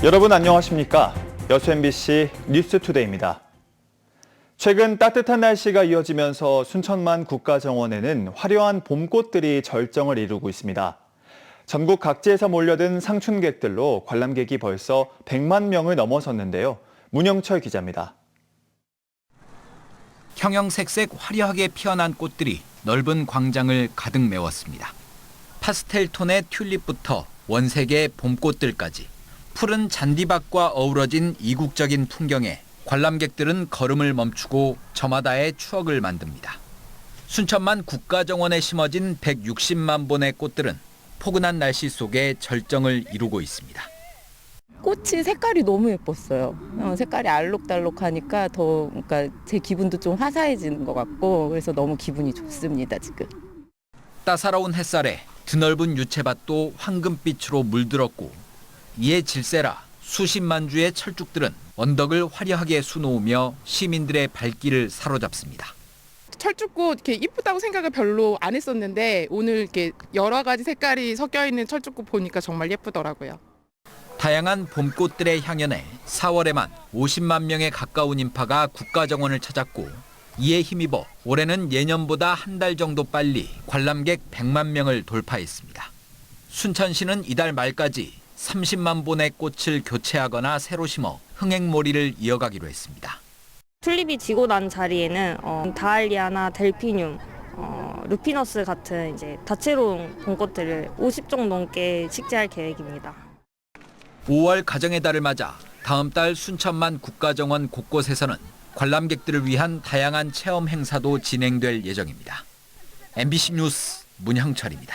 여러분 안녕하십니까? 여수 MBC 뉴스투데이입니다. 최근 따뜻한 날씨가 이어지면서 순천만 국가정원에는 화려한 봄꽃들이 절정을 이루고 있습니다. 전국 각지에서 몰려든 상춘객들로 관람객이 벌써 100만 명을 넘어섰는데요. 문영철 기자입니다. 형형색색 화려하게 피어난 꽃들이 넓은 광장을 가득 메웠습니다. 파스텔 톤의 튤립부터 원색의 봄꽃들까지 푸른 잔디밭과 어우러진 이국적인 풍경에 관람객들은 걸음을 멈추고 저마다의 추억을 만듭니다. 순천만 국가정원에 심어진 160만 본의 꽃들은 포근한 날씨 속에 절정을 이루고 있습니다. 꽃이 색깔이 너무 예뻤어요. 색깔이 알록달록하니까 그러니까 제 기분도 좀 화사해지는 것 같고 그래서 너무 기분이 좋습니다, 지금. 따사로운 햇살에 드넓은 유채밭도 황금빛으로 물들었고 이에 질세라 수십만 주의 철쭉들은 언덕을 화려하게 수놓으며 시민들의 발길을 사로잡습니다. 철쭉꽃 이렇게 이쁘다고 생각을 별로 안 했었는데 오늘 이렇게 여러 가지 색깔이 섞여 있는 철쭉꽃 보니까 정말 예쁘더라고요. 다양한 봄꽃들의 향연에 4월에만 50만 명에 가까운 인파가 국가정원을 찾았고 이에 힘입어 올해는 예년보다 한 달 정도 빨리 관람객 100만 명을 돌파했습니다. 순천시는 이달 말까지 30만 본의 꽃을 교체하거나 새로 심어 흥행몰이를 이어가기로 했습니다. 튤립이 지고 난 자리에는 다알리아나 델피늄, 루피너스 같은 이제 다채로운 봄꽃들을 50종 넘게 식재할 계획입니다. 5월 가정의 달을 맞아 다음 달 순천만 국가정원 곳곳에서는 관람객들을 위한 다양한 체험 행사도 진행될 예정입니다. MBC 뉴스 문형철입니다.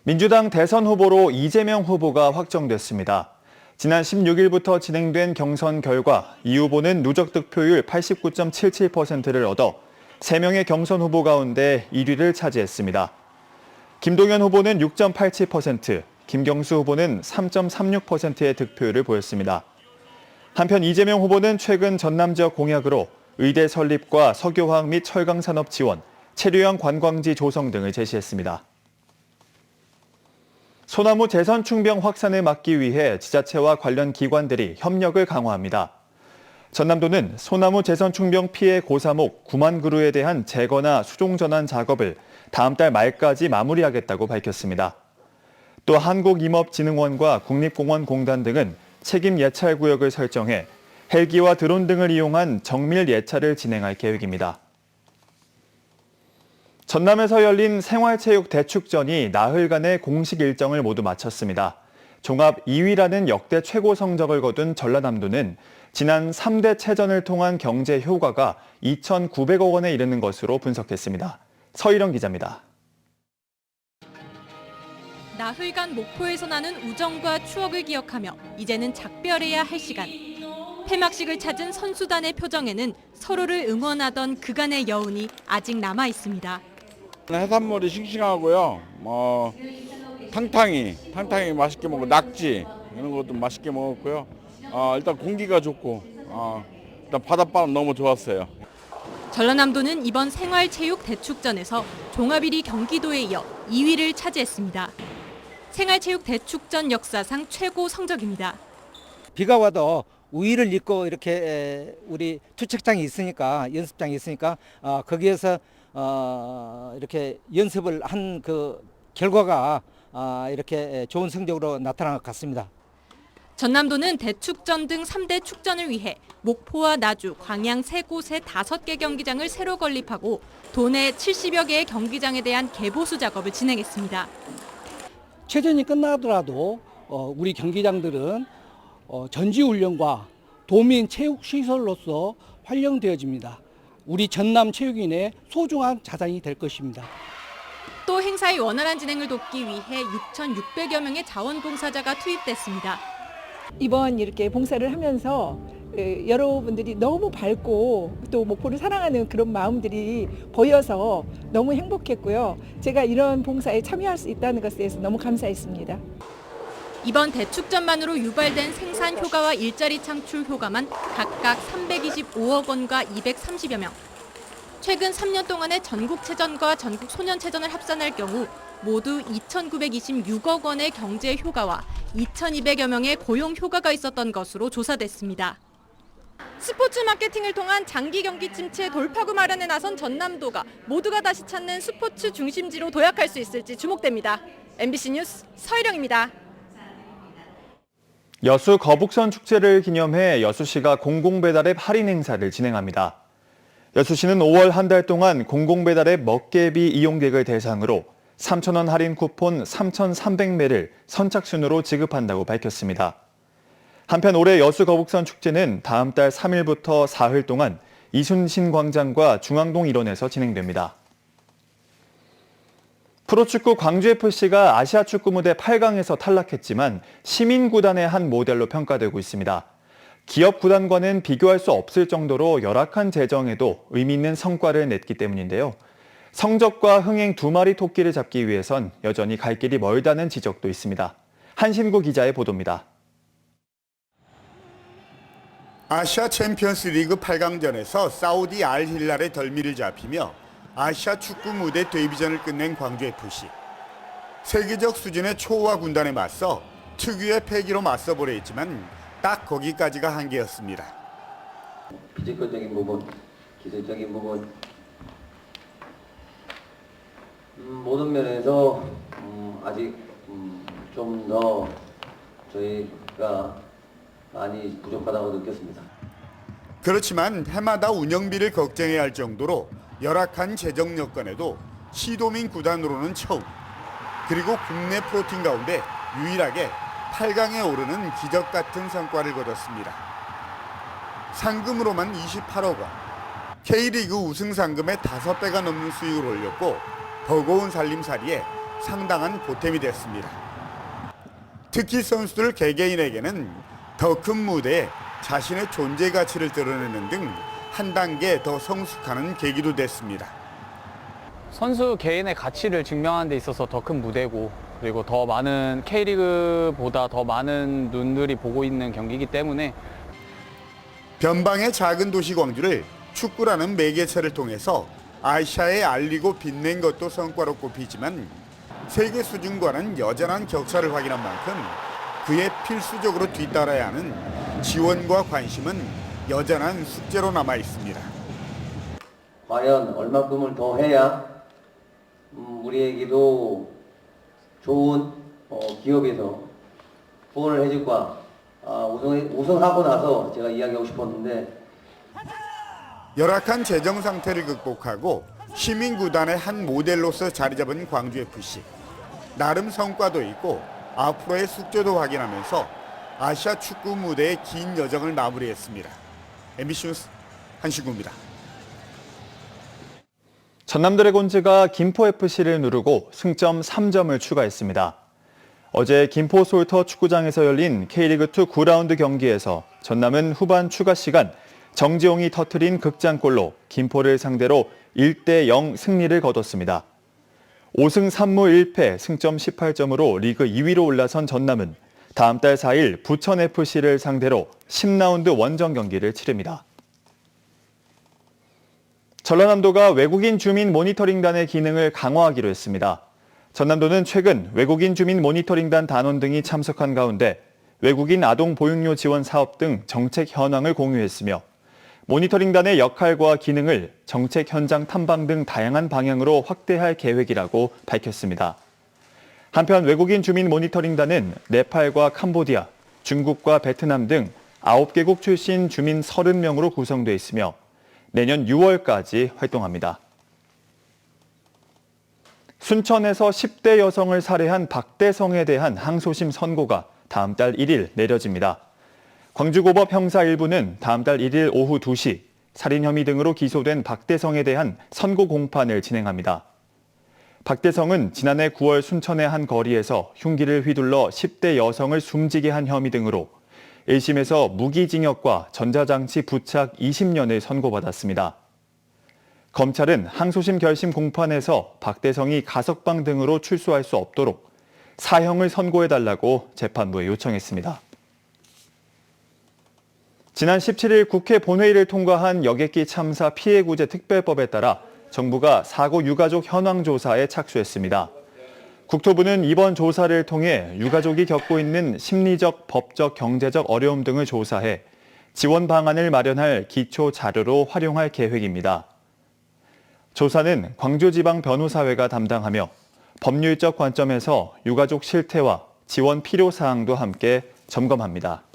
민주당 대선 후보로 이재명 후보가 확정됐습니다. 지난 16일부터 진행된 경선 결과 이 후보는 누적 득표율 89.77%를 얻어 3명의 경선 후보 가운데 1위를 차지했습니다. 김동연 후보는 6.87%, 김경수 후보는 3.36%의 득표율을 보였습니다. 한편 이재명 후보는 최근 전남 지역 공약으로 의대 설립과 석유화학 및 철강산업 지원, 체류형 관광지 조성 등을 제시했습니다. 소나무 재선 충병 확산을 막기 위해 지자체와 관련 기관들이 협력을 강화합니다. 전남도는 소나무 재선 충병 피해 고사목 9만 그루에 대한 재거나 수종 전환 작업을 다음 달 말까지 마무리하겠다고 밝혔습니다. 또 한국임업진흥원과 국립공원공단 등은 책임 예찰 구역을 설정해 헬기와 드론 등을 이용한 정밀 예찰을 진행할 계획입니다. 전남에서 열린 생활체육 대축전이 나흘간의 공식 일정을 모두 마쳤습니다. 종합 2위라는 역대 최고 성적을 거둔 전라남도는 지난 3대 체전을 통한 경제 효과가 2,900억 원에 이르는 것으로 분석했습니다. 서일영 기자입니다. 나흘간 목포에서 나는 우정과 추억을 기억하며 이제는 작별해야 할 시간. 폐막식을 찾은 선수단의 표정에는 서로를 응원하던 그간의 여운이 아직 남아 있습니다. 해산물이 싱싱하고요. 탕탕이 맛있게 먹고 낙지 이런 것도 맛있게 먹었고요. 일단 공기가 좋고 일단 바닷바람 너무 좋았어요. 전라남도는 이번 생활체육 대축전에서 종합 1위 경기도에 이어 2위를 차지했습니다. 생활체육 대축전 역사상 최고 성적입니다. 비가 와도 우위를 잇고 이렇게 우리 투척장이 있으니까 연습장이 있으니까 거기에서 이렇게 연습을 한 그 결과가 이렇게 좋은 성적으로 나타난 것 같습니다. 전남도는 대축전 등 3대 축전을 위해 목포와 나주, 광양 3곳에 5개 경기장을 새로 건립하고 도내 70여 개의 경기장에 대한 개보수 작업을 진행했습니다. 체전이 끝나더라도 우리 경기장들은 전지훈련과 도민 체육시설로서 활용되어집니다. 우리 전남 체육인의 소중한 자산이 될 것입니다. 또 행사의 원활한 진행을 돕기 위해 6,600여 명의 자원봉사자가 투입됐습니다. 이번 이렇게 봉사를 하면서 여러분들이 너무 밝고 또 목포를 사랑하는 그런 마음들이 보여서 너무 행복했고요. 제가 이런 봉사에 참여할 수 있다는 것에 대해서 너무 감사했습니다. 이번 대축전만으로 유발된 생산 효과와 일자리 창출 효과만 각각 325억 원과 230여 명. 최근 3년 동안의 전국체전과 전국소년체전을 합산할 경우 모두 2,926억 원의 경제 효과와 2,200여 명의 고용 효과가 있었던 것으로 조사됐습니다. 스포츠 마케팅을 통한 장기 경기 침체 돌파구 마련에 나선 전남도가 모두가 다시 찾는 스포츠 중심지로 도약할 수 있을지 주목됩니다. MBC 뉴스 서희령입니다. 여수 거북선 축제를 기념해 여수시가 공공배달앱 할인 행사를 진행합니다. 여수시는 5월 한 달 동안 공공배달앱 먹개비 이용객을 대상으로 3,000원 할인 쿠폰 3,300매를 선착순으로 지급한다고 밝혔습니다. 한편 올해 여수 거북선 축제는 다음 달 3일부터 사흘 동안 이순신 광장과 중앙동 일원에서 진행됩니다. 프로축구 광주FC가 아시아 축구 무대 8강에서 탈락했지만 시민구단의 한 모델로 평가되고 있습니다. 기업 구단과는 비교할 수 없을 정도로 열악한 재정에도 의미 있는 성과를 냈기 때문인데요. 성적과 흥행 두 마리 토끼를 잡기 위해선 여전히 갈 길이 멀다는 지적도 있습니다. 한신구 기자의 보도입니다. 아시아 챔피언스 리그 8강전에서 사우디 알힐랄의 덜미를 잡히며 아시아 축구 무대 데뷔전을 끝낸 광주FC. 세계적 수준의 초호화 군단에 맞서 특유의 패기로 맞서보려 했지만 딱 거기까지가 한계였습니다. 비주얼적인 부분, 기술적인 부분, 모든 면에서 아직 좀 더 저희가 많이 부족하다고 느꼈습니다. 그렇지만 해마다 운영비를 걱정해야 할 정도로 열악한 재정 여건에도 시도민 구단으로는 처음, 그리고 국내 프로팀 가운데 유일하게 8강에 오르는 기적 같은 성과를 거뒀습니다. 상금으로만 28억 원, K리그 우승 상금의 5배가 넘는 수익을 올렸고 버거운 살림살이에 상당한 보탬이 됐습니다. 특히 선수들 개개인에게는 더 큰 무대에 자신의 존재 가치를 드러내는 등 한 단계 더 성숙하는 계기도 됐습니다. 선수 개인의 가치를 증명하는 데 있어서 더 큰 무대고, 그리고 더 많은 K리그보다 더 많은 눈들이 보고 있는 경기이기 때문에 변방의 작은 도시 광주를 축구라는 매개체를 통해서 아시아에 알리고 빛낸 것도 성과로 꼽히지만 세계 수준과는 여전한 격차를 확인한 만큼 그에 필수적으로 뒤따라야 하는 지원과 관심은 여전한 숙제로 남아 있습니다. 과연 얼마큼을 더 해야 우리에게도 좋은 기업에서 후원을 해줄까? 우승하고 나서 제가 이야기하고 싶었는데, 열악한 재정 상태를 극복하고 시민구단의 한 모델로서 자리 잡은 광주FC. 나름 성과도 있고 앞으로의 숙제도 확인하면서 아시아 축구 무대의 긴 여정을 마무리했습니다. MBC 뉴스 한신구입니다. 전남 드래곤즈가 김포FC를 누르고 승점 3점을 추가했습니다. 어제 김포 솔터 축구장에서 열린 K리그2 9라운드 경기에서 전남은 후반 추가 시간 정지용이 터뜨린 극장골로 김포를 상대로 1대0 승리를 거뒀습니다. 5승 3무 1패 승점 18점으로 리그 2위로 올라선 전남은 다음 달 4일 부천FC를 상대로 10라운드 원정 경기를 치릅니다. 전라남도가 외국인 주민 모니터링단의 기능을 강화하기로 했습니다. 전남도는 최근 외국인 주민 모니터링단 단원 등이 참석한 가운데 외국인 아동 보육료 지원 사업 등 정책 현황을 공유했으며 모니터링단의 역할과 기능을 정책 현장 탐방 등 다양한 방향으로 확대할 계획이라고 밝혔습니다. 한편 외국인 주민 모니터링단은 네팔과 캄보디아, 중국과 베트남 등 9개국 출신 주민 30명으로 구성돼 있으며 내년 6월까지 활동합니다. 순천에서 10대 여성을 살해한 박대성에 대한 항소심 선고가 다음 달 1일 내려집니다. 광주고법 형사 1부는 다음 달 1일 오후 2시 살인 혐의 등으로 기소된 박대성에 대한 선고 공판을 진행합니다. 박대성은 지난해 9월 순천의 한 거리에서 흉기를 휘둘러 10대 여성을 숨지게 한 혐의 등으로 1심에서 무기징역과 전자장치 부착 20년을 선고받았습니다. 검찰은 항소심 결심 공판에서 박대성이 가석방 등으로 출소할 수 없도록 사형을 선고해달라고 재판부에 요청했습니다. 지난 17일 국회 본회의를 통과한 여객기 참사 피해구제 특별법에 따라 정부가 사고 유가족 현황 조사에 착수했습니다. 국토부는 이번 조사를 통해 유가족이 겪고 있는 심리적, 법적, 경제적 어려움 등을 조사해 지원 방안을 마련할 기초 자료로 활용할 계획입니다. 조사는 광주지방변호사회가 담당하며 법률적 관점에서 유가족 실태와 지원 필요 사항도 함께 점검합니다.